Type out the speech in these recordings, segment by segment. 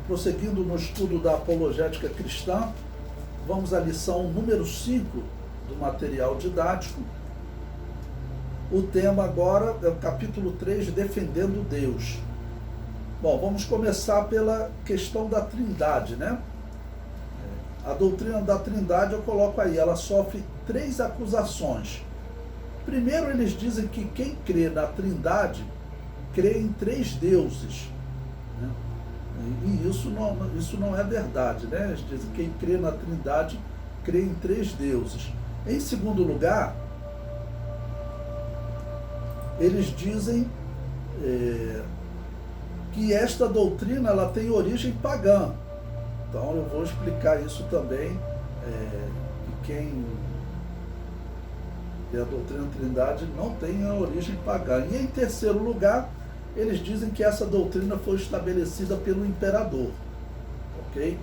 prosseguindo no estudo da apologética cristã, vamos à lição número 5 do material didático. O tema agora é o capítulo 3, Defendendo Deus. Bom, vamos começar pela questão da Trindade, né? A doutrina da Trindade eu coloco aí, ela sofre 3 acusações. Primeiro, eles dizem que quem crê na Trindade crê em 3 deuses, né? E isso não é verdade, né? Eles dizem que quem crê na Trindade crê em 3 deuses. Em segundo lugar, eles dizem que esta doutrina ela tem origem pagã. Então eu vou explicar isso também, que a doutrina da Trindade não tem a origem pagã. E em terceiro lugar, eles dizem que essa doutrina foi estabelecida pelo imperador. Ok?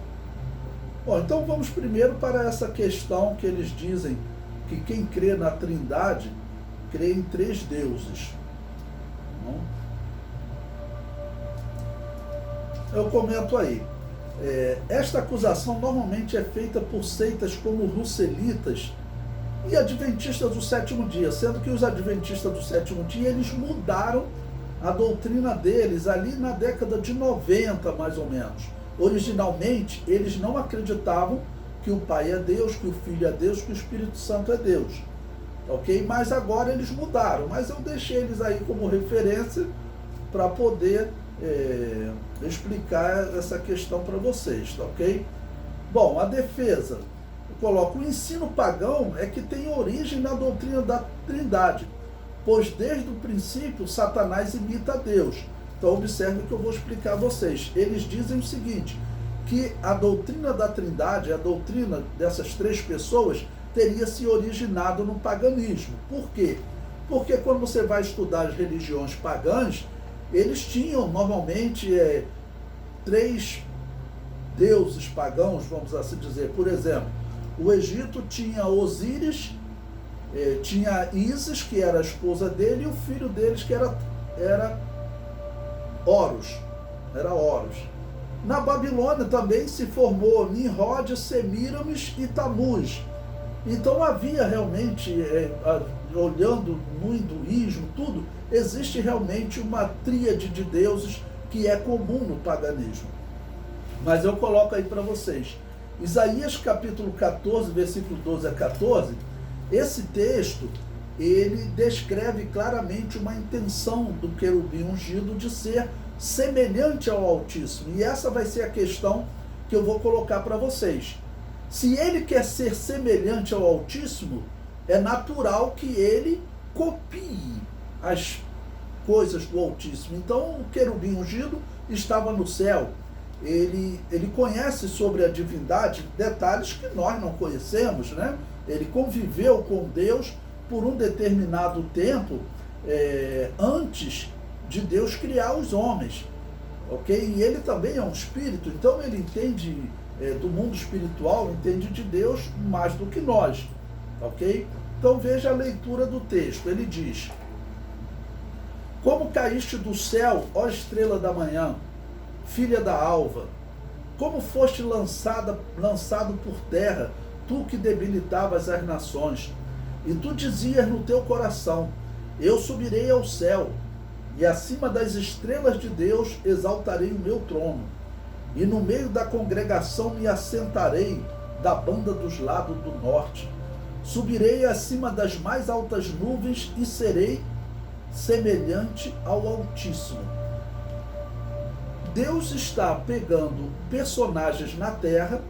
Bom, então vamos primeiro para essa questão que eles dizem que quem crê na Trindade crê em 3 deuses. Eu comento aí. Esta acusação normalmente é feita por seitas como russelitas e adventistas do 7º dia, sendo que os adventistas do 7º dia, eles mudaram a doutrina deles ali na década de 90, mais ou menos. Originalmente, eles não acreditavam que o Pai é Deus, que o Filho é Deus, que o Espírito Santo é Deus. Ok? Mas agora eles mudaram, mas eu deixei eles aí como referência para poder explicar essa questão para vocês, tá ok? Bom, a defesa, eu coloco, o ensino pagão é que tem origem na doutrina da Trindade, pois desde o princípio Satanás imita a Deus. Então observe que eu vou explicar a vocês. Eles dizem o seguinte, que a doutrina da Trindade, a doutrina dessas 3 pessoas, teria se originado no paganismo. Por quê? Porque quando você vai estudar as religiões pagãs, eles tinham normalmente 3 deuses pagãos, vamos assim dizer. Por exemplo, o Egito tinha Osíris, tinha Ísis, que era a esposa dele, e o filho deles, que era Horus. Era Horus. Na Babilônia também se formou Nimrod, Semíramis e Tamuz. Então havia realmente, olhando no hinduísmo, tudo, existe realmente uma tríade de deuses que é comum no paganismo. Mas eu coloco aí para vocês. Isaías capítulo 14, versículo 12 a 14, esse texto, ele descreve claramente uma intenção do querubim ungido de ser semelhante ao Altíssimo. E essa vai ser a questão que eu vou colocar para vocês. Se ele quer ser semelhante ao Altíssimo, é natural que ele copie as coisas do Altíssimo. Então, o querubim ungido estava no céu. Ele conhece sobre a divindade detalhes que nós não conhecemos, né? Ele conviveu com Deus por um determinado tempo antes de Deus criar os homens. Ok? E ele também é um espírito, então ele entende do mundo espiritual, entende de Deus mais do que nós. Ok? Então veja a leitura do texto. Ele diz: como caíste do céu, ó estrela da manhã, filha da alva, como foste lançado por terra, tu que debilitavas as nações, e tu dizias no teu coração, eu subirei ao céu, e acima das estrelas de Deus exaltarei o meu trono, e no meio da congregação me assentarei da banda dos lados do norte, subirei acima das mais altas nuvens e serei semelhante ao Altíssimo. Deus está pegando personagens na terra,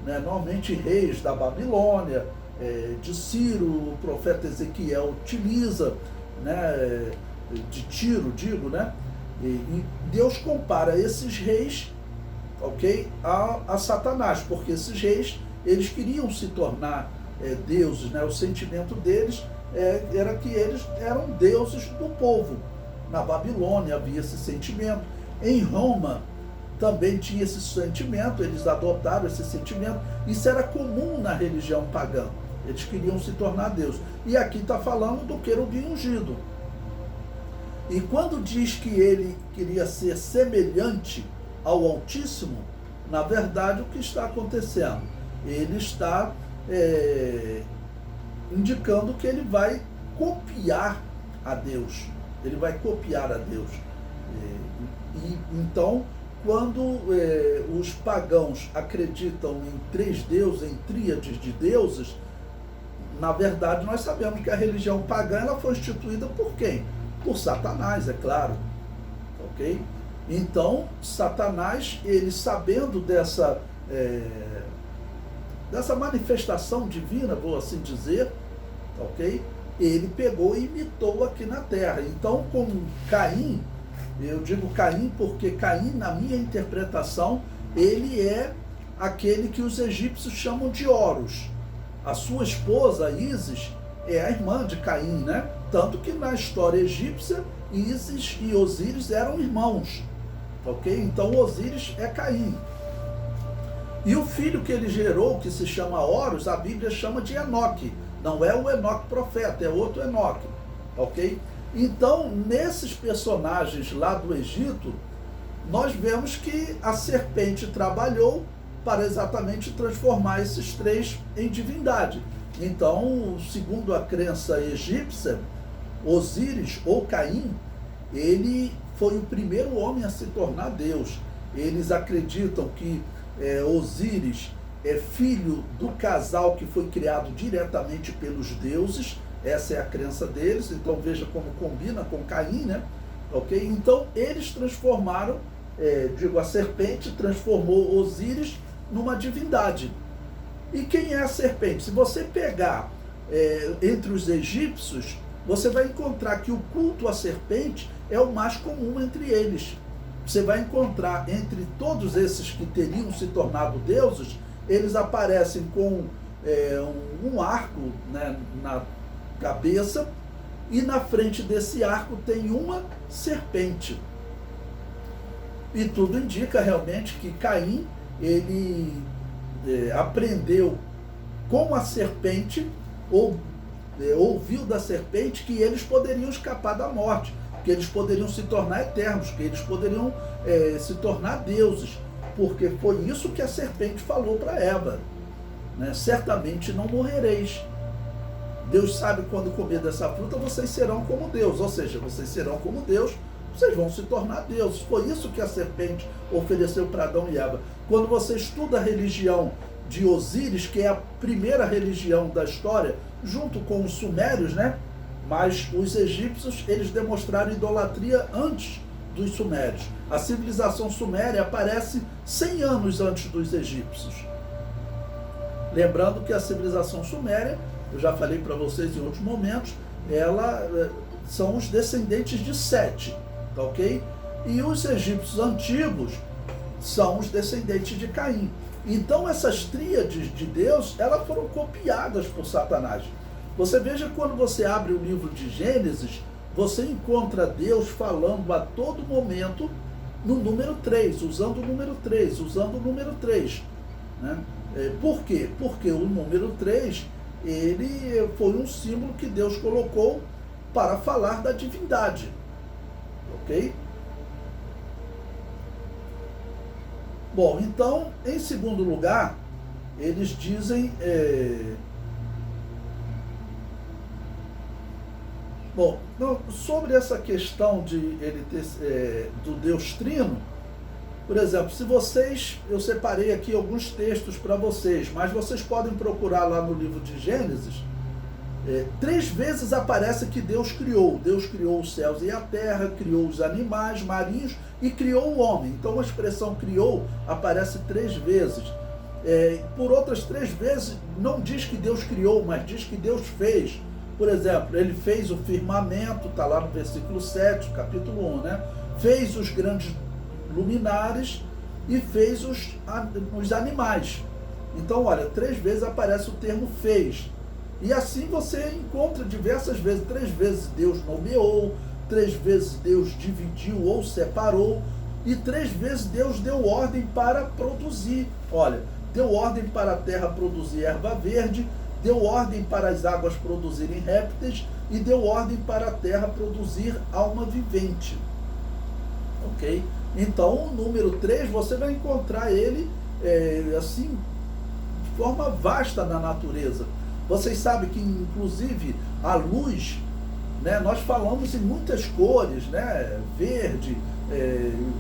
né, normalmente reis da Babilônia, de Ciro, o profeta Ezequiel utiliza, né, de Tiro, digo, né? E Deus compara esses reis, ok, a Satanás, porque esses reis, eles queriam se tornar deuses, né? O sentimento deles era que eles eram deuses do povo. Na Babilônia havia esse sentimento. Em Roma também tinha esse sentimento, eles adotaram esse sentimento. Isso era comum na religião pagã. Eles queriam se tornar Deus. E aqui está falando do querubim ungido. E quando diz que ele queria ser semelhante ao Altíssimo, Na verdade, o que está acontecendo? Ele está indicando que ele vai copiar a Deus. Ele vai copiar a Deus. Então, quando os pagãos acreditam em três deuses, em tríades de deuses, na verdade nós sabemos que a religião pagã ela foi instituída por quem? Por Satanás, é claro. Ok? Então, Satanás, ele sabendo dessa manifestação divina, vou assim dizer, ok? Ele pegou e imitou aqui na terra. Então, com Caim, eu digo Caim porque Caim, na minha interpretação, ele é aquele que os egípcios chamam de Horus. A sua esposa, Ísis, é a irmã de Caim, né? Tanto que na história egípcia, Ísis e Osíris eram irmãos, ok? Então, Osíris é Caim. E o filho que ele gerou, que se chama Horus, a Bíblia chama de Enoque. Não é o Enoque profeta, é outro Enoque, ok? Então, nesses personagens lá do Egito, nós vemos que a serpente trabalhou para exatamente transformar esses três em divindade. Então, segundo a crença egípcia, Osíris ou Caim, ele foi o primeiro homem a se tornar Deus. Eles acreditam que Osíris é filho do casal que foi criado diretamente pelos deuses. Essa é a crença deles. Então veja como combina com Caim, né? Ok? Então eles transformaram, a serpente transformou Osíris numa divindade. E quem é a serpente? Se você pegar entre os egípcios, você vai encontrar que o culto à serpente é o mais comum entre eles. Você vai encontrar entre todos esses que teriam se tornado deuses, eles aparecem com um arco, né, na cabeça, e na frente desse arco tem uma serpente. E tudo indica realmente que Caim, ele aprendeu com a serpente, ouviu da serpente que eles poderiam escapar da morte, que eles poderiam se tornar eternos, que eles poderiam se tornar deuses, porque foi isso que a serpente falou para Eva, né? Certamente não morrereis. Deus sabe que quando comer dessa fruta vocês serão como Deus, ou seja, vocês serão como Deus, vocês vão se tornar deuses. Foi isso que a serpente ofereceu para Adão e Eva. Quando você estuda a religião de Osíris, que é a primeira religião da história, junto com os sumérios, né? Mas os egípcios, eles demonstraram idolatria antes dos sumérios. A civilização suméria aparece 100 anos antes dos egípcios. Lembrando que a civilização suméria, eu já falei para vocês em outros momentos, ela são os descendentes de Sete, tá ok? E os egípcios antigos são os descendentes de Caim. Então essas tríades de Deus, elas foram copiadas por Satanás. Você veja, quando você abre o livro de Gênesis, você encontra Deus falando a todo momento no número 3, usando o número 3, usando o número 3. Né? Por quê? Porque o número 3, ele foi um símbolo que Deus colocou para falar da divindade. Ok? Bom, então, em segundo lugar, eles dizem... Bom, sobre essa questão de ele ter, do Deus Trino, por exemplo, se vocês, eu separei aqui alguns textos para vocês, mas vocês podem procurar lá no livro de Gênesis, 3 vezes aparece que Deus criou os céus e a terra, criou os animais marinhos e criou o homem. Então a expressão criou aparece 3 vezes. Por outras 3 vezes não diz que Deus criou, mas diz que Deus fez. Por exemplo, ele fez o firmamento, está lá no versículo 7, capítulo 1, né? Fez os grandes luminares e fez os animais. Então, olha, 3 vezes aparece o termo fez. E assim você encontra diversas vezes. 3 vezes Deus nomeou, 3 vezes Deus dividiu ou separou, e 3 vezes Deus deu ordem para produzir. Olha, deu ordem para a terra produzir erva verde, deu ordem para as águas produzirem répteis e deu ordem para a terra produzir alma vivente. Ok? Então, o número 3, você vai encontrar ele assim, de forma vasta na natureza. Vocês sabem que, inclusive, a luz, né, nós falamos em muitas cores, né, verde,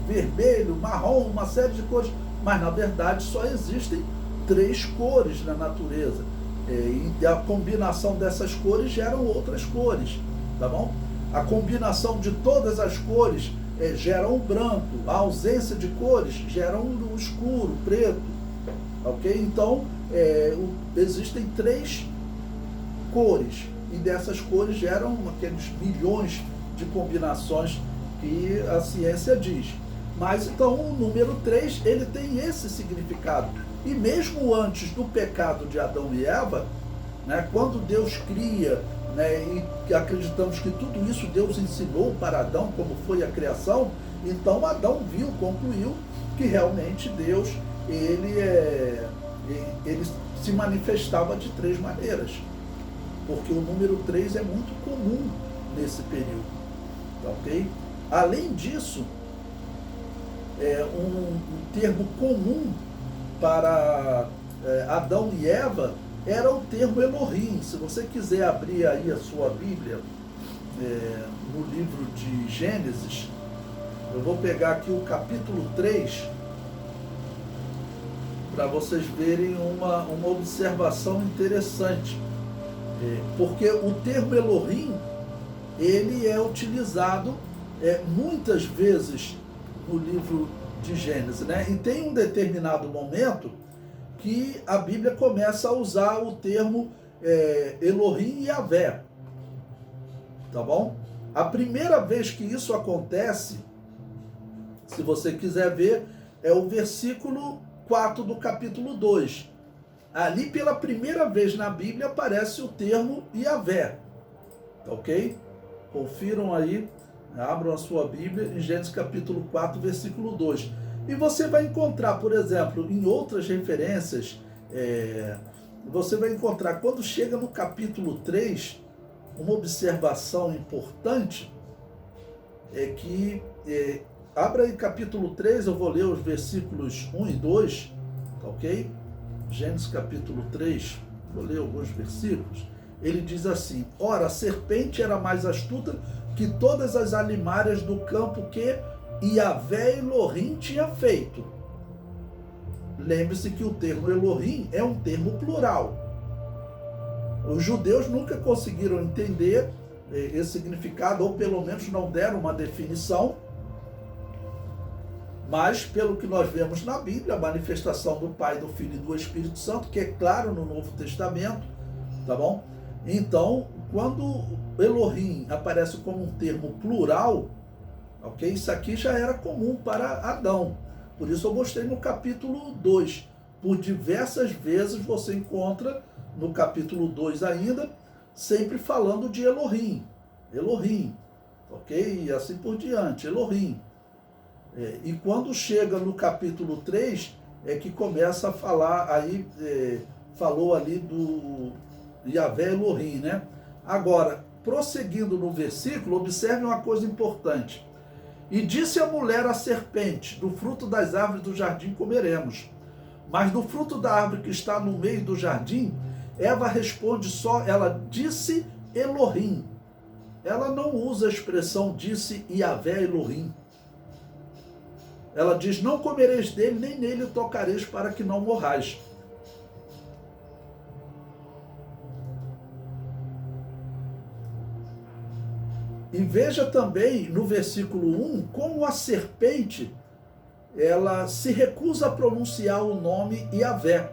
vermelho, marrom, uma série de cores, mas na verdade só existem 3 cores na natureza. E a combinação dessas cores geram outras cores, tá bom? A combinação de todas as cores gera um branco, a ausência de cores gera um escuro, preto, ok? Então, existem 3 cores, e dessas cores geram aqueles milhões de combinações que a ciência diz. Mas então o número 3, ele tem esse significado. E mesmo antes do pecado de Adão e Eva, né, quando Deus cria, né, e acreditamos que tudo isso Deus ensinou para Adão, como foi a criação, então Adão concluiu que realmente Deus, ele se manifestava de 3 maneiras. Porque o número 3 é muito comum nesse período, tá, ok? Além disso, um termo comum para Adão e Eva era o termo Elohim. Se você quiser abrir aí a sua Bíblia, no livro de Gênesis, eu vou pegar aqui o capítulo 3, para vocês verem uma observação interessante. Porque o termo Elohim, ele é utilizado muitas vezes no livro de Gênesis, né? E tem um determinado momento que a Bíblia começa a usar o termo Elohim e Yahvé, tá bom? A primeira vez que isso acontece, se você quiser ver, é o versículo 4 do capítulo 2. Ali, pela primeira vez na Bíblia, aparece o termo Yahvé, tá ok? Confiram aí, abram a sua Bíblia em Gênesis capítulo 4, versículo 2. E você vai encontrar, por exemplo, em outras referências, você vai encontrar, quando chega no capítulo 3, uma observação importante, que, abra aí capítulo 3, eu vou ler os versículos 1 e 2, tá ok? Gênesis capítulo 3, vou ler alguns versículos. Ele diz assim: ora, a serpente era mais astuta que todas as alimárias do campo que Yahvé Elohim tinha feito. Lembre-se que o termo Elohim é um termo plural. Os judeus nunca conseguiram entender esse significado, ou pelo menos não deram uma definição. Mas, pelo que nós vemos na Bíblia, a manifestação do Pai, do Filho e do Espírito Santo, que é claro no Novo Testamento, tá bom? Então, quando Elohim aparece como um termo plural, ok? Isso aqui já era comum para Adão. Por isso eu mostrei no capítulo 2. Por diversas vezes você encontra no capítulo 2 ainda, sempre falando de Elohim. Elohim, ok? E assim por diante, Elohim. E quando chega no capítulo 3, é que começa a falar, aí falou ali do Yahvé Elohim, né? Agora, prosseguindo no versículo, observe uma coisa importante. E disse a mulher à serpente: do fruto das árvores do jardim comeremos, mas do fruto da árvore que está no meio do jardim, Eva responde só, ela disse Elohim. Ela não usa a expressão disse Yahvé Elohim. Ela diz: não comereis dele, nem nele tocareis, para que não morrais. E veja também no versículo 1 como a serpente ela se recusa a pronunciar o nome Yahvé.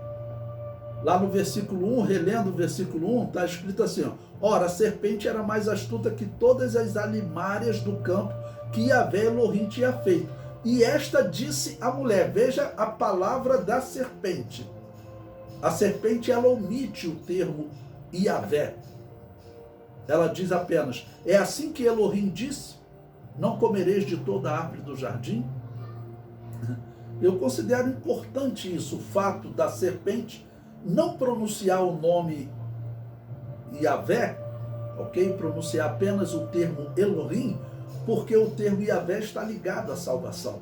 Lá no versículo 1, relendo o versículo 1, está escrito assim: ó, ora, a serpente era mais astuta que todas as alimárias do campo que Yahvé Elohim tinha feito. E esta disse à mulher, veja a palavra da serpente. A serpente, ela omite o termo Yahvé. Ela diz apenas: é assim que Elohim disse, não comereis de toda a árvore do jardim? Eu considero importante isso, o fato da serpente não pronunciar o nome Yahvé, ok? Pronunciar apenas o termo Elohim, porque o termo Yahvé está ligado à salvação.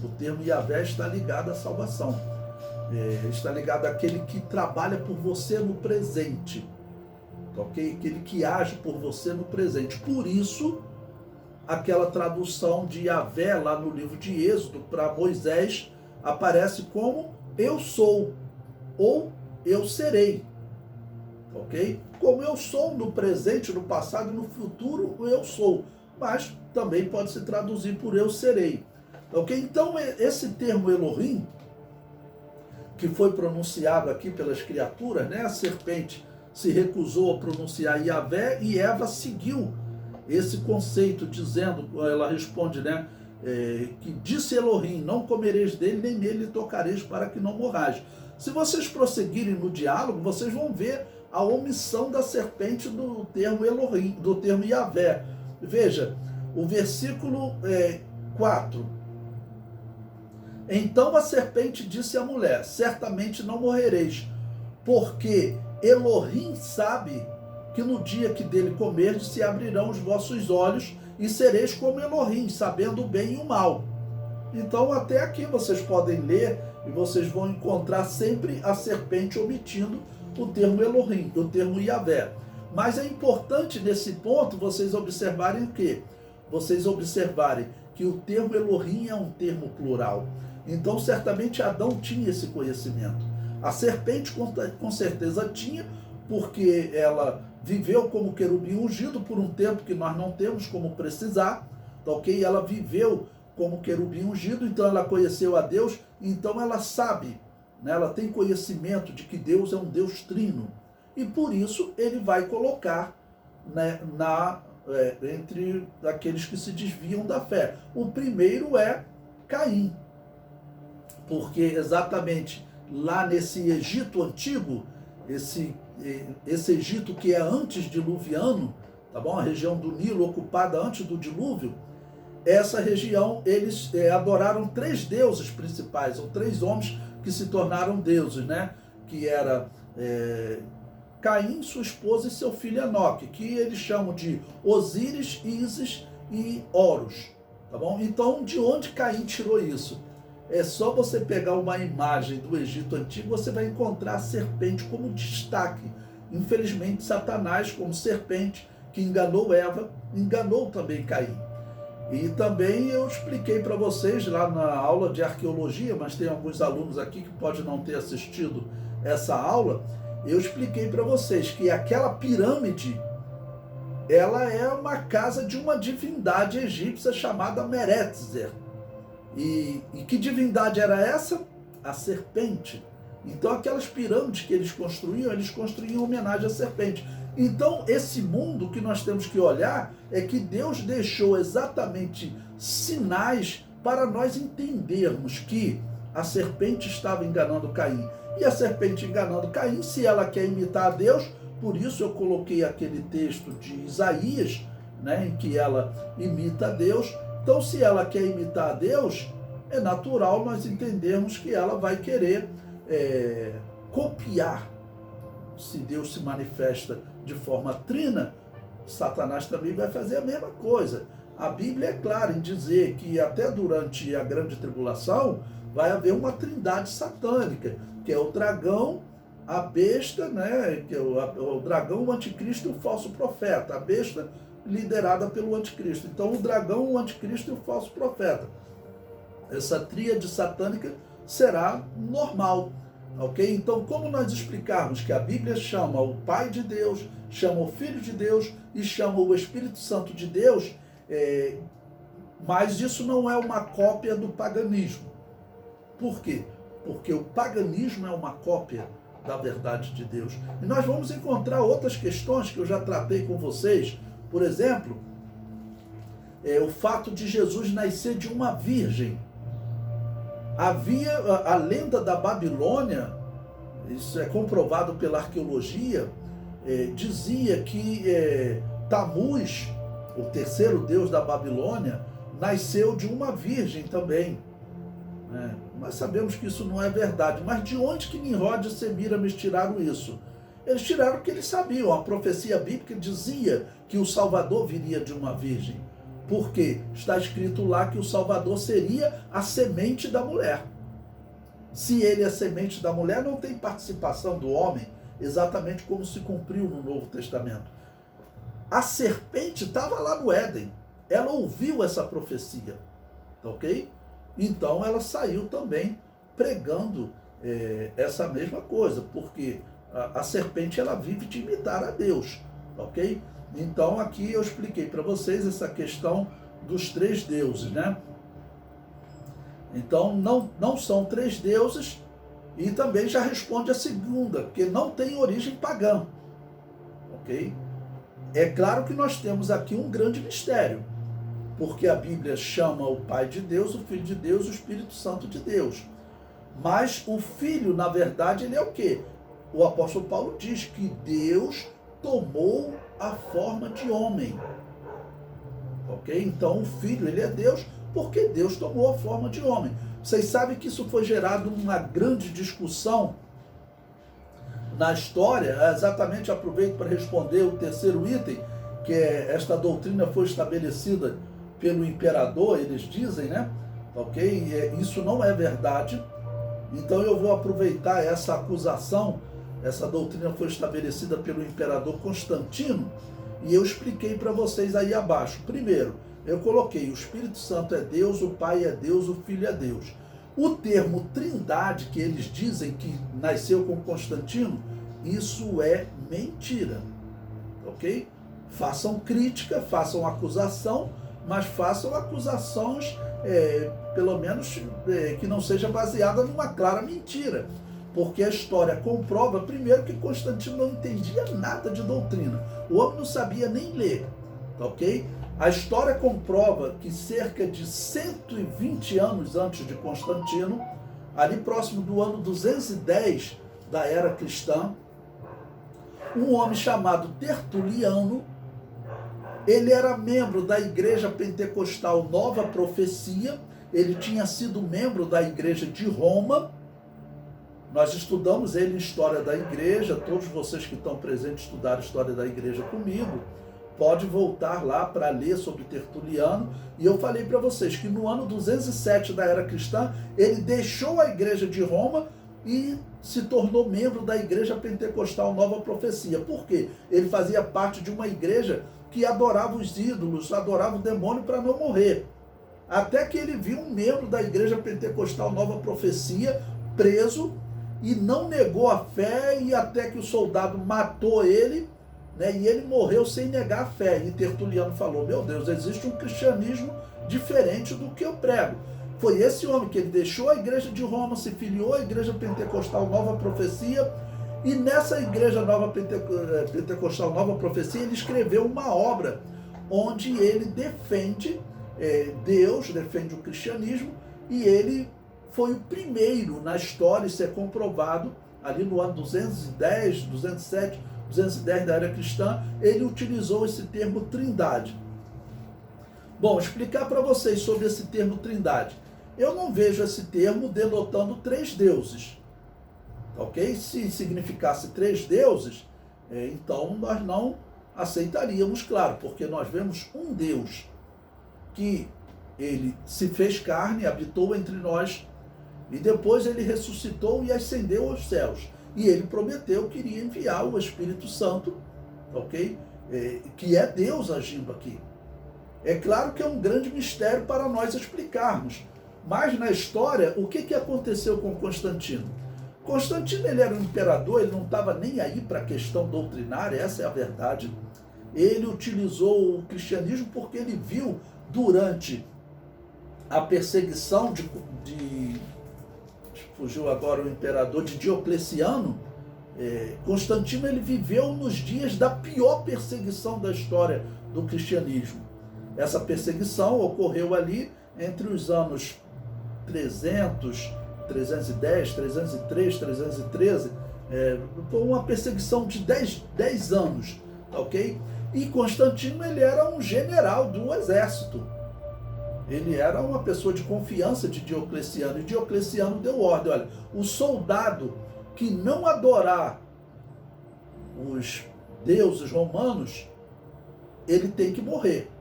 O termo Yahvé está ligado à salvação. Está ligado àquele que trabalha por você no presente. Ok? Aquele que age por você no presente. Por isso, aquela tradução de Yahvé lá no livro de Êxodo para Moisés aparece como eu sou ou eu serei. Ok? Como eu sou no presente, no passado e no futuro, eu sou. Mas também pode se traduzir por eu serei. Ok? Então, esse termo Elohim, que foi pronunciado aqui pelas criaturas, né? A serpente se recusou a pronunciar Yahvé e Eva seguiu esse conceito, dizendo, ela responde, né? Que disse Elohim, não comereis dele, nem nele tocareis para que não morrais. Se vocês prosseguirem no diálogo, vocês vão ver a omissão da serpente do termo Elohim, do termo Yahvé. Veja, o versículo 4. Então a serpente disse à mulher, certamente não morrereis, porque Elohim sabe que no dia que dele comerdes se abrirão os vossos olhos e sereis como Elohim, sabendo o bem e o mal. Então até aqui vocês podem ler e vocês vão encontrar sempre a serpente omitindo o termo Elohim, o termo Yahvé. Mas é importante nesse ponto vocês observarem o quê? Vocês observarem que o termo Elohim é um termo plural. Então certamente Adão tinha esse conhecimento. A serpente com certeza tinha, porque ela viveu como querubim ungido por um tempo que nós não temos como precisar, tá ok? Ela viveu como querubim ungido, então ela conheceu a Deus, então ela sabe, né? Ela tem conhecimento de que Deus é um Deus trino, e por isso ele vai colocar, né, entre aqueles que se desviam da fé. O primeiro é Caim, porque exatamente lá nesse Egito antigo, esse Egito que é antes diluviano, tá bom? A região do Nilo ocupada antes do dilúvio, essa região eles adoraram 3 deuses principais, ou 3 homens que se tornaram deuses, né? Que era Caim, sua esposa e seu filho Enoque, que eles chamam de Osíris, Ísis e Horus, tá bom? Então, de onde Caim tirou isso? É só você pegar uma imagem do Egito Antigo, você vai encontrar a serpente como destaque. Infelizmente, Satanás, como serpente, que enganou Eva, enganou também Caim. E também eu expliquei para vocês lá na aula de arqueologia, mas tem alguns alunos aqui que podem não ter assistido essa aula, eu expliquei para vocês que aquela pirâmide, ela é uma casa de uma divindade egípcia chamada Meretzer. E que divindade era essa? A serpente. Então aquelas pirâmides que eles construíam em homenagem à serpente. Então esse mundo que nós temos que olhar é que Deus deixou exatamente sinais para nós entendermos que a serpente estava enganando Caim. E a serpente enganando Caim, se ela quer imitar a Deus, por isso eu coloquei aquele texto de Isaías, né, em que ela imita a Deus. Então, se ela quer imitar a Deus, é natural nós entendermos que ela vai querer copiar. Se Deus se manifesta de forma trina, Satanás também vai fazer a mesma coisa. A Bíblia é clara em dizer que até durante a grande tribulação vai haver uma trindade satânica, que é o dragão, a besta, né, que é o dragão, o anticristo e o falso profeta. A besta liderada pelo anticristo. Então o dragão, o anticristo e o falso profeta. Essa tríade satânica será normal, ok? Então, como nós explicarmos que a Bíblia chama o Pai de Deus, chama o Filho de Deus e chama o Espírito Santo de Deus, mas isso não é uma cópia do paganismo. Por quê? Porque o paganismo é uma cópia da verdade de Deus. E nós vamos encontrar outras questões que eu já tratei com vocês. Por exemplo, o fato de Jesus nascer de uma virgem. Havia a lenda da Babilônia, isso é comprovado pela arqueologia, dizia que Tamuz, o terceiro deus da Babilônia, nasceu de uma virgem também. Nós sabemos que isso não é verdade, mas de onde que Nimrod e Semíramis tiraram isso? Eles tiraram o que eles sabiam. A profecia bíblica dizia que o Salvador viria de uma virgem. Porque está escrito lá que o Salvador seria a semente da mulher. Se ele é a semente da mulher, não tem participação do homem, exatamente como se cumpriu no Novo Testamento. A serpente estava lá no Éden. Ela ouviu essa profecia, ok? Então ela saiu também pregando essa mesma coisa, porque a serpente ela vive de imitar a Deus, ok? Então aqui eu expliquei para vocês essa questão dos três deuses, né? Então não são três deuses, e também já responde a segunda, porque não tem origem pagã, ok? É claro que nós temos aqui um grande mistério, porque a Bíblia chama o Pai de Deus, o Filho de Deus, o Espírito Santo de Deus. Mas o Filho, na verdade, ele é o quê? O apóstolo Paulo diz que Deus tomou a forma de homem. Ok? Então o Filho, ele é Deus porque Deus tomou a forma de homem. Vocês sabem que isso foi gerado uma grande discussão na história. Exatamente, aproveito para responder o terceiro item, que é esta doutrina foi estabelecida pelo imperador, eles dizem, né? Ok? Isso não é verdade. Então eu vou aproveitar essa acusação. Essa doutrina foi estabelecida pelo imperador Constantino, e eu expliquei para vocês aí abaixo. Primeiro, eu coloquei: o Espírito Santo é Deus, o Pai é Deus, o Filho é Deus. O termo trindade, que eles dizem que nasceu com Constantino, isso é mentira, ok? Façam crítica, façam acusação, mas façam acusações, pelo menos, que não seja baseada numa clara mentira. Porque a história comprova, primeiro, que Constantino não entendia nada de doutrina. O homem não sabia nem ler, ok? A história comprova que cerca de 120 anos antes de Constantino, ali próximo do ano 210 da era cristã, um homem chamado Tertuliano, ele era membro da Igreja Pentecostal Nova Profecia, ele tinha sido membro da Igreja de Roma. Nós estudamos ele em História da Igreja, todos vocês que estão presentes estudaram História da Igreja comigo, pode voltar lá para ler sobre Tertuliano, e eu falei para vocês que no ano 207 da era cristã, ele deixou a Igreja de Roma e se tornou membro da Igreja Pentecostal Nova Profecia. Por quê? Ele fazia parte de uma igreja que adorava os ídolos, adorava o demônio para não morrer. Até que ele viu um membro da Igreja Pentecostal Nova Profecia preso e não negou a fé, e até que o soldado matou ele, né, e ele morreu sem negar a fé. E Tertuliano falou: meu Deus, existe um cristianismo diferente do que eu prego. Foi esse homem que ele deixou a Igreja de Roma, se filiou à Igreja Pentecostal Nova Profecia, e nessa Igreja Pentecostal Nova Profecia ele escreveu uma obra onde ele defende Deus, defende o cristianismo, e ele foi o primeiro na história, isso é comprovado, ali no ano 210, 207, 210 da era cristã, ele utilizou esse termo trindade. Bom, explicar para vocês sobre esse termo trindade. Eu não vejo esse termo denotando três deuses, ok? Se significasse três deuses, então nós não aceitaríamos, claro, porque nós vemos um Deus que ele se fez carne, habitou entre nós, e depois ele ressuscitou e ascendeu aos céus. E ele prometeu que iria enviar o Espírito Santo, ok? Que é Deus agindo aqui. É claro que é um grande mistério para nós explicarmos. Mas na história, o que aconteceu com Constantino? Constantino, ele era um imperador, ele não estava nem aí para a questão doutrinária, essa é a verdade. Ele utilizou o cristianismo porque ele viu durante a perseguição fugiu agora o imperador, de Diocleciano. Constantino, ele viveu nos dias da pior perseguição da história do cristianismo. Essa perseguição ocorreu ali entre os anos 300, 310, 303, 313, foi uma perseguição de 10 anos, ok? E Constantino, ele era um general do exército. Ele era uma pessoa de confiança de Diocleciano, e Diocleciano deu ordem: olha, o soldado que não adorar os deuses romanos, ele tem que morrer.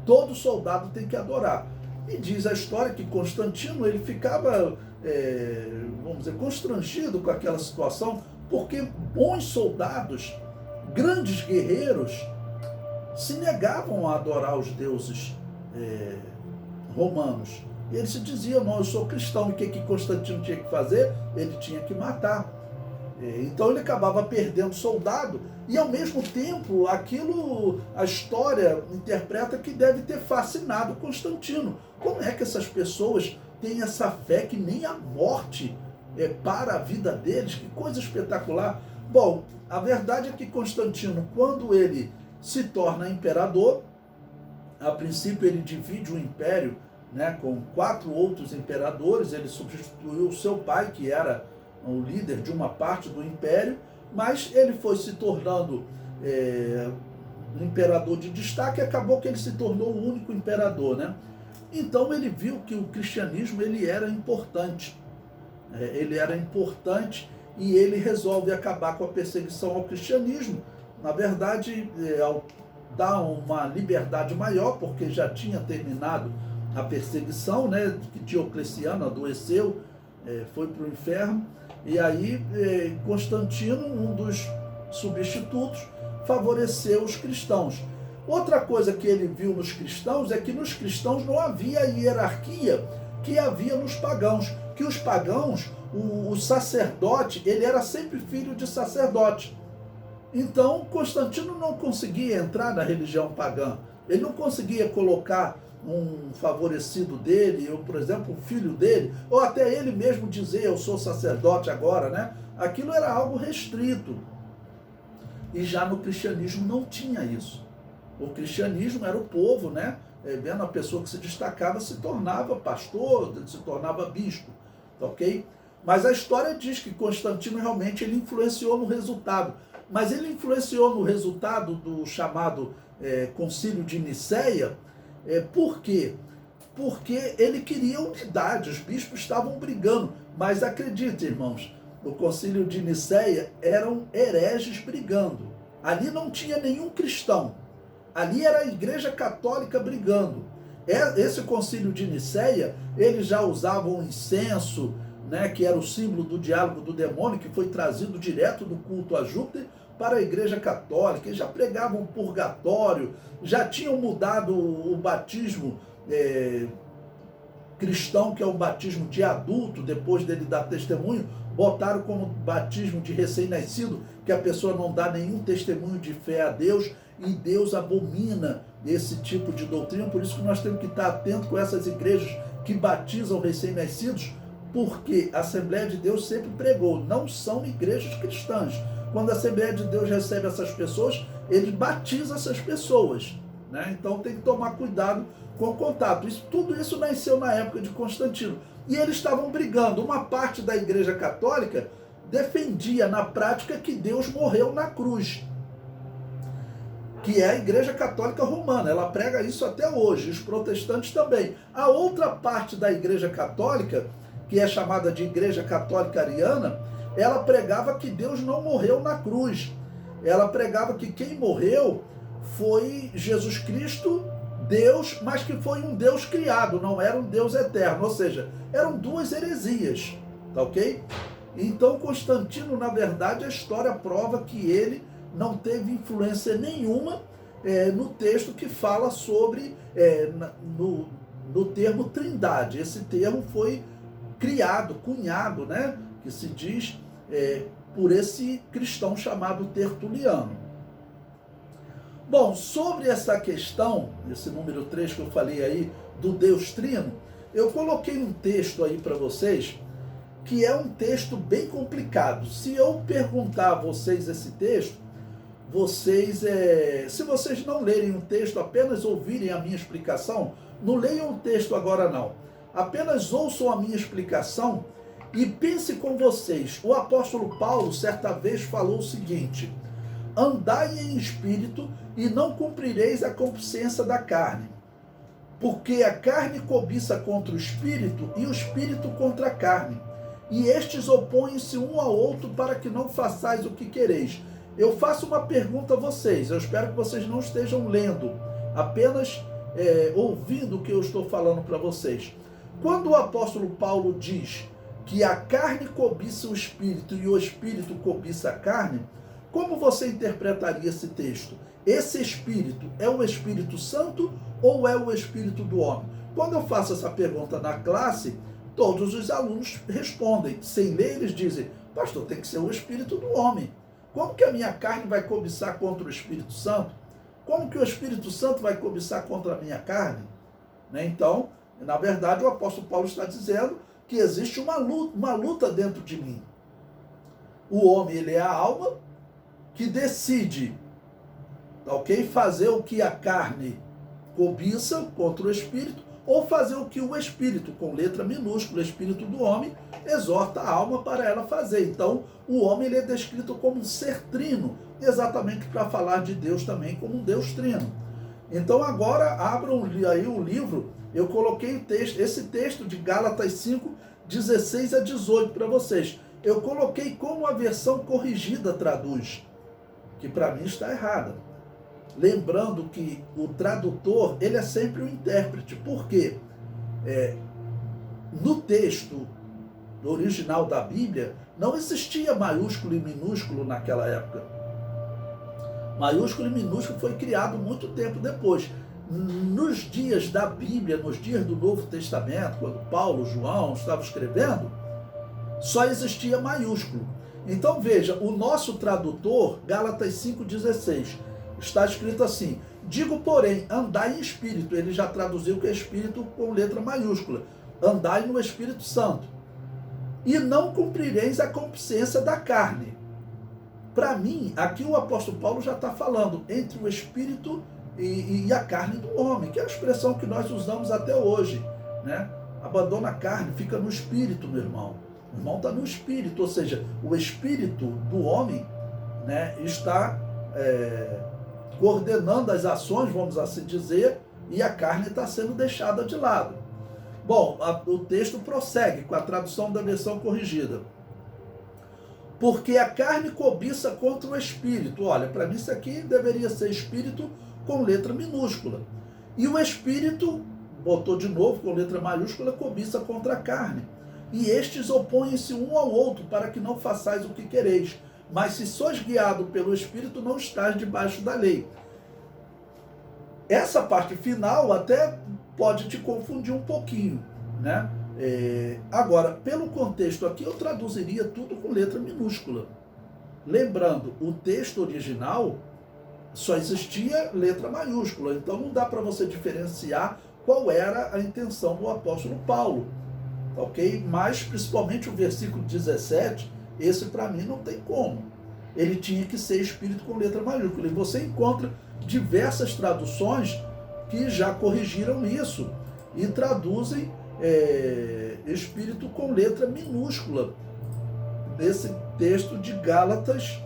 todo soldado tem que adorar. E diz a história que Constantino ele ficava, vamos dizer, constrangido com aquela situação, porque bons soldados, grandes guerreiros, se negavam a adorar os deuses romanos. E ele se dizia, não, eu sou cristão. E o que Constantino tinha que fazer? Ele tinha que matar. Então ele acabava perdendo soldado, e ao mesmo tempo aquilo, a história interpreta que deve ter fascinado Constantino. Como é que essas pessoas têm essa fé que nem a morte para a vida deles? Que coisa espetacular. Bom, a verdade é que Constantino, quando ele se torna imperador, a princípio ele divide o império, né, com 4 outros imperadores. Ele substituiu o seu pai, que era o líder de uma parte do império, mas ele foi se tornando um imperador de destaque, e acabou que ele se tornou o único imperador, né? Então ele viu que o cristianismo ele era importante, e ele resolve acabar com a perseguição ao cristianismo. Na verdade, ao dar uma liberdade maior, porque já tinha terminado a perseguição, né, que Diocleciano adoeceu, foi para o inferno. E aí Constantino, um dos substitutos, favoreceu os cristãos. Outra coisa que ele viu nos cristãos é que nos cristãos não havia a hierarquia que havia nos pagãos. Que os pagãos, o sacerdote, ele era sempre filho de sacerdote. Então Constantino não conseguia entrar na religião pagã. Ele não conseguia colocar um favorecido dele, ou, por exemplo, um filho dele, ou até ele mesmo dizer, eu sou sacerdote agora, né? Aquilo era algo restrito. E já no cristianismo não tinha isso. O cristianismo era o povo, né? Vendo a pessoa que se destacava, se tornava pastor, se tornava bispo, ok? Mas a história diz que Constantino realmente ele influenciou no resultado. Mas ele influenciou no resultado do chamado Concílio de Nicéia. Por quê? Porque ele queria unidade, os bispos estavam brigando. Mas acredite, irmãos, no Concílio de Nicéia eram hereges brigando. Ali não tinha nenhum cristão. Ali era a Igreja Católica brigando. Esse Concílio de Nicéia, eles já usavam incenso, né, que era o símbolo do diálogo do demônio, que foi trazido direto do culto a Júpiter para a Igreja Católica. Eles já pregavam purgatório, já tinham mudado o batismo cristão, que é um batismo de adulto, depois dele dar testemunho, botaram como batismo de recém-nascido, que a pessoa não dá nenhum testemunho de fé a Deus, e Deus abomina esse tipo de doutrina. Por isso que nós temos que estar atentos com essas igrejas que batizam recém-nascidos, porque a Assembleia de Deus sempre pregou, não são igrejas cristãs. Quando a Assembleia de Deus recebe essas pessoas, ele batiza essas pessoas, né? Então tem que tomar cuidado com o contato. Tudo isso nasceu na época de Constantino. E eles estavam brigando. Uma parte da Igreja Católica defendia na prática que Deus morreu na cruz, que é a Igreja Católica Romana. Ela prega isso até hoje, os protestantes também. A outra parte da Igreja Católica, que é chamada de Igreja Católica Ariana, ela pregava que Deus não morreu na cruz. Ela pregava que quem morreu foi Jesus Cristo, Deus, mas que foi um Deus criado, não era um Deus eterno. Ou seja, eram duas heresias, tá ok? Então Constantino, na verdade, a história prova que ele não teve influência nenhuma no texto que fala sobre, no termo trindade. Esse termo foi criado, cunhado, né, que se diz por esse cristão chamado Tertuliano. Bom, sobre essa questão, esse número 3 que eu falei aí, do Deus Trino, eu coloquei um texto aí para vocês, que é um texto bem complicado. Se eu perguntar a vocês esse texto, vocês, se vocês não lerem o texto, apenas ouvirem a minha explicação, não leiam o texto agora não, apenas ouçam a minha explicação e pense com vocês. O apóstolo Paulo certa vez falou o seguinte: andai em espírito e não cumprireis a concupiscência da carne, porque a carne cobiça contra o espírito e o espírito contra a carne, e estes opõem-se um ao outro para que não façais o que quereis. Eu faço uma pergunta a vocês, eu espero que vocês não estejam lendo, apenas ouvindo o que eu estou falando para vocês. Quando o apóstolo Paulo diz que a carne cobiça o espírito e o espírito cobiça a carne, como você interpretaria esse texto? Esse espírito é o Espírito Santo ou é o espírito do homem? Quando eu faço essa pergunta na classe, todos os alunos respondem. Sem ler, eles dizem, pastor, tem que ser o espírito do homem. Como que a minha carne vai cobiçar contra o Espírito Santo? Como que o Espírito Santo vai cobiçar contra a minha carne? Né? Então, na verdade, o apóstolo Paulo está dizendo que existe uma luta dentro de mim. O homem, ele é a alma que decide, ok, fazer o que a carne cobiça contra o espírito, ou fazer o que o espírito, com letra minúscula, espírito do homem, exorta a alma para ela fazer. Então, o homem, ele é descrito como um ser trino, exatamente para falar de Deus também como um Deus trino. Então, agora, abram aí o livro, eu coloquei esse texto de Gálatas 5, 16 a 18 para vocês. Eu coloquei como a versão corrigida traduz, que para mim está errada. Lembrando que o tradutor, ele é sempre o intérprete. Por quê? No texto original da Bíblia, não existia maiúsculo e minúsculo naquela época. Maiúsculo e minúsculo foi criado muito tempo depois. Nos dias da Bíblia, nos dias do Novo Testamento, quando Paulo, João estavam escrevendo, só existia maiúsculo. Então veja, o nosso tradutor, Gálatas 5,16, está escrito assim, digo porém, andai em espírito. Ele já traduziu que é espírito com letra maiúscula. Andai no Espírito Santo. E não cumprireis a concupiscência da carne. Para mim, aqui o apóstolo Paulo já está falando entre o espírito e a carne do homem, que é a expressão que nós usamos até hoje, né? Abandona a carne, fica no espírito, meu irmão. O irmão está no espírito, ou seja, o espírito do homem, né, está coordenando as ações, vamos assim dizer, e a carne está sendo deixada de lado. Bom, o texto prossegue com a tradução da versão corrigida. Porque a carne cobiça contra o espírito. Olha, para mim isso aqui deveria ser espírito com letra minúscula. E o espírito, botou de novo com letra maiúscula, cobiça contra a carne. E estes opõem-se um ao outro, para que não façais o que quereis. Mas se sois guiado pelo Espírito, não estás debaixo da lei. Essa parte final até pode te confundir um pouquinho, né? Agora, pelo contexto aqui, eu traduziria tudo com letra minúscula. Lembrando, o texto original só existia letra maiúscula, então não dá para você diferenciar qual era a intenção do apóstolo Paulo, ok? Mas, principalmente o versículo 17, esse para mim não tem como. Ele tinha que ser espírito com letra maiúscula. E você encontra diversas traduções que já corrigiram isso e traduzem espírito com letra minúscula nesse texto de Gálatas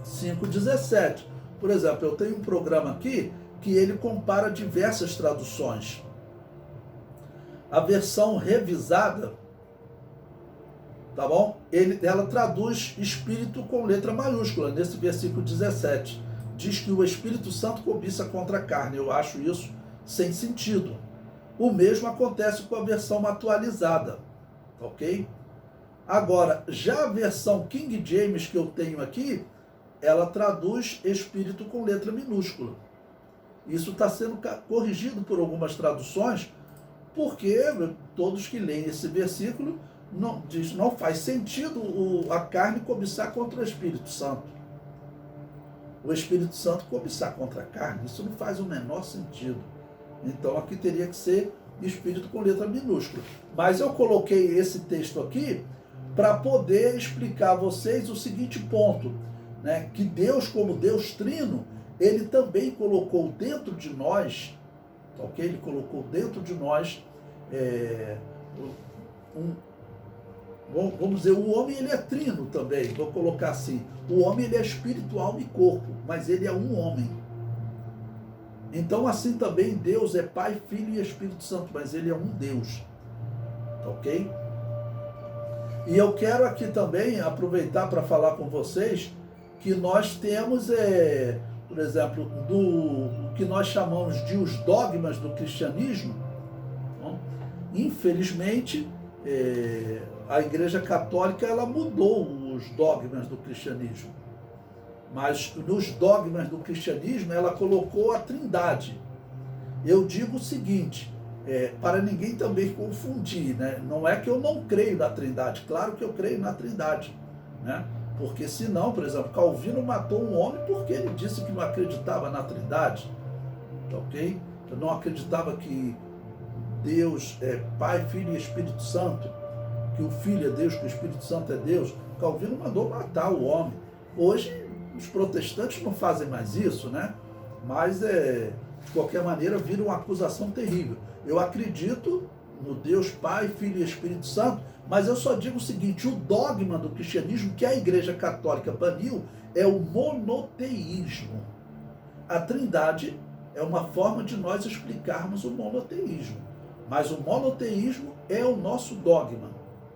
5,17. Por exemplo, eu tenho um programa aqui que ele compara diversas traduções. A versão revisada, tá bom? Ela traduz espírito com letra maiúscula, nesse versículo 17. Diz que o Espírito Santo cobiça contra a carne. Eu acho isso sem sentido. O mesmo acontece com a versão atualizada, ok? Agora, já a versão King James que eu tenho aqui, ela traduz espírito com letra minúscula. Isso está sendo corrigido por algumas traduções, porque todos que leem esse versículo não faz sentido a carne cobiçar contra o Espírito Santo. O Espírito Santo cobiçar contra a carne, isso não faz o menor sentido. Então aqui teria que ser espírito com letra minúscula. Mas eu coloquei esse texto aqui para poder explicar a vocês o seguinte ponto, né? Que Deus, como Deus Trino, ele também colocou dentro de nós, ok? Ele colocou dentro de nós vamos dizer, o homem ele é trino também, vou colocar assim, o homem ele é espírito, alma e corpo, mas ele é um homem. Então assim também Deus é Pai, Filho e Espírito Santo, mas ele é um Deus, ok? E eu quero aqui também aproveitar para falar com vocês que nós temos por exemplo, do que nós chamamos de os dogmas do cristianismo, não? Infelizmente, a Igreja Católica ela mudou os dogmas do cristianismo. Mas nos dogmas do cristianismo ela colocou a Trindade. Eu digo o seguinte, para ninguém também confundir, né? Não é que eu não creio na Trindade, claro que eu creio na Trindade, né? Porque senão, por exemplo, Calvino matou um homem porque ele disse que não acreditava na Trindade, ok? Eu não acreditava que Deus é Pai, Filho e Espírito Santo, que o Filho é Deus, que o Espírito Santo é Deus. Calvino mandou matar o homem. Hoje, os protestantes não fazem mais isso, né? Mas, de qualquer maneira, vira uma acusação terrível. Eu acredito no Deus Pai, Filho e Espírito Santo, mas eu só digo o seguinte, o dogma do cristianismo que a Igreja Católica baniu é o monoteísmo. A Trindade é uma forma de nós explicarmos o monoteísmo, mas o monoteísmo é o nosso dogma,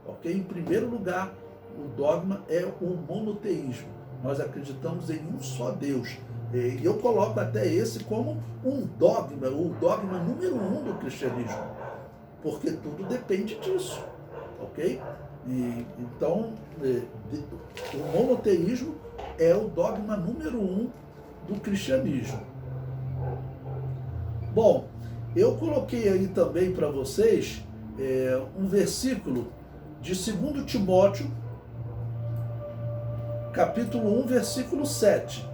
ok? Em primeiro lugar, o dogma é o monoteísmo. Nós acreditamos em um só Deus. E eu coloco até esse como um dogma, o dogma número 1 do cristianismo, porque tudo depende disso, ok? Então, o monoteísmo é o dogma número 1 do cristianismo. Bom, eu coloquei aí também para vocês um versículo de 2 Timóteo, capítulo 1, versículo 7.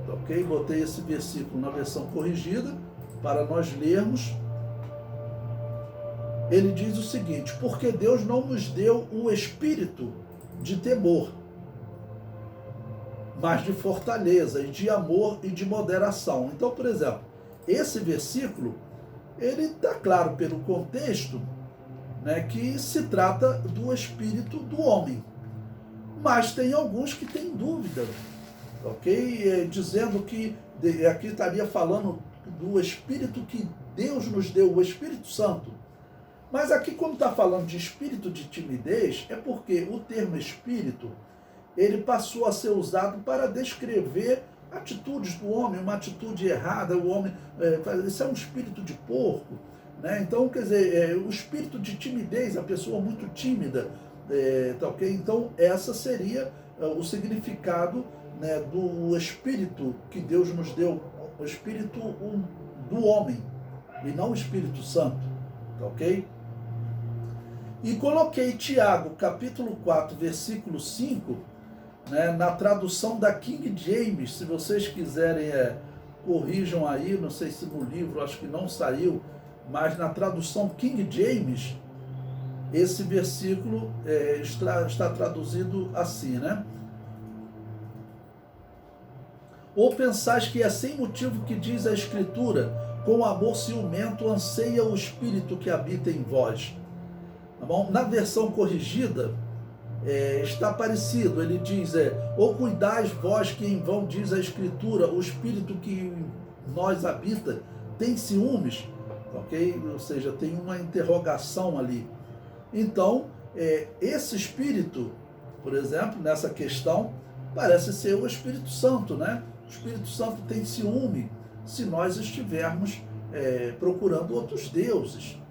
Ok? Botei esse versículo na versão corrigida para nós lermos. Ele diz o seguinte: porque Deus não nos deu um espírito de temor, mas de fortaleza e de amor e de moderação. Então, por exemplo, esse versículo, ele está claro pelo contexto, né, que se trata do espírito do homem. Mas tem alguns que têm dúvida, ok? Dizendo que aqui estaria falando do Espírito que Deus nos deu, o Espírito Santo. Mas aqui, quando está falando de espírito de timidez, é porque o termo espírito, ele passou a ser usado para descrever atitudes do homem, uma atitude errada, o homem, isso é um espírito de porco, né? Então, quer dizer, o espírito de timidez, a pessoa muito tímida, tá ok? Então, essa seria o significado, né, do Espírito que Deus nos deu, o Espírito do homem, e não o Espírito Santo, tá ok? E coloquei Tiago, capítulo 4, versículo 5, né, na tradução da King James. Se vocês quiserem, corrijam aí, não sei se no livro, acho que não saiu, mas na tradução King James, esse versículo está traduzido assim, né? Ou pensais que é sem motivo que diz a Escritura, com amor ciumento anseia o Espírito que habita em vós. Tá bom? Na versão corrigida, está parecido, ele diz, ou cuidais vós que em vão diz a Escritura, o Espírito que em nós habita, tem ciúmes, ok? Ou seja, tem uma interrogação ali. Então, esse Espírito, por exemplo, nessa questão, parece ser o Espírito Santo, né? O Espírito Santo tem ciúme se nós estivermos procurando outros deuses,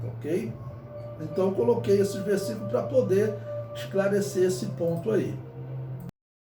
ok? Então, eu coloquei esse versículo para poder esclarecer esse ponto aí.